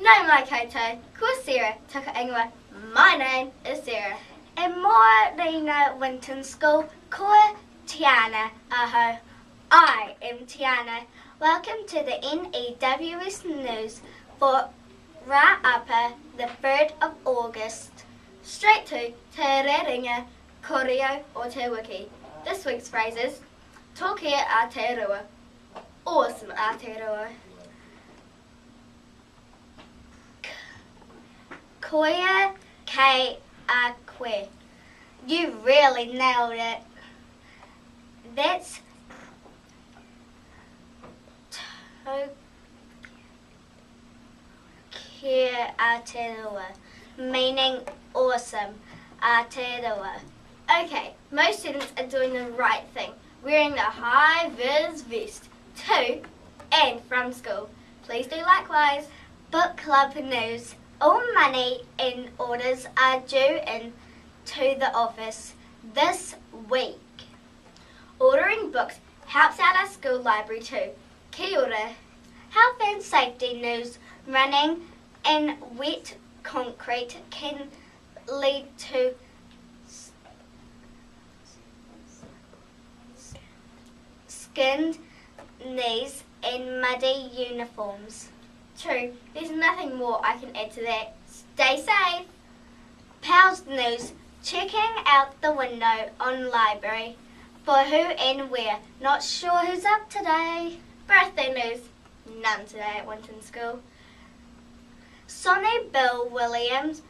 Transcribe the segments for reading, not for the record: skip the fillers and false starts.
Nau mai koutou, Kōrero, taka ingoa. My name is Sarah. In Rerenga WINTON SCHOOL, Kor Tiana, ahau. I am Tiana. Welcome to the N.E.W.S news for Ra'apa, the 3rd of August. Straight to Rerenga, Koia or te Wiki. This week's phrases: toku Aotearoa, awesome Aotearoa. Koia kei a koe. You really nailed it. That's toku Aotearoa, meaning awesome Aotearoa. Okay, most students are doing the right thing, wearing the Hi Viz vest to and from school. Please do likewise. Book club news. All money and orders are due in to the office this week. Ordering books helps out our school library too. Kia ora. Health and safety news. Running in wet concrete can lead to skinned knees and muddy uniforms. True, there's nothing more I can add to that. Stay safe. Pals news. Checking out the window on library for who and where. Not sure who's up today. Birthday news. None today at WINTON School. Sonny Bill Williams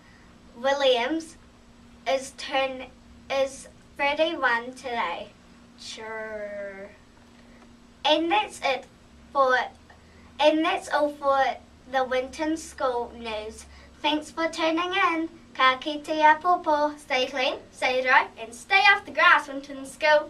is 31 today. Sure. And that's all for the WINTON School news. Thanks for tuning in. Ka kite a popo. Stay clean, stay dry, and stay off the grass, WINTON School.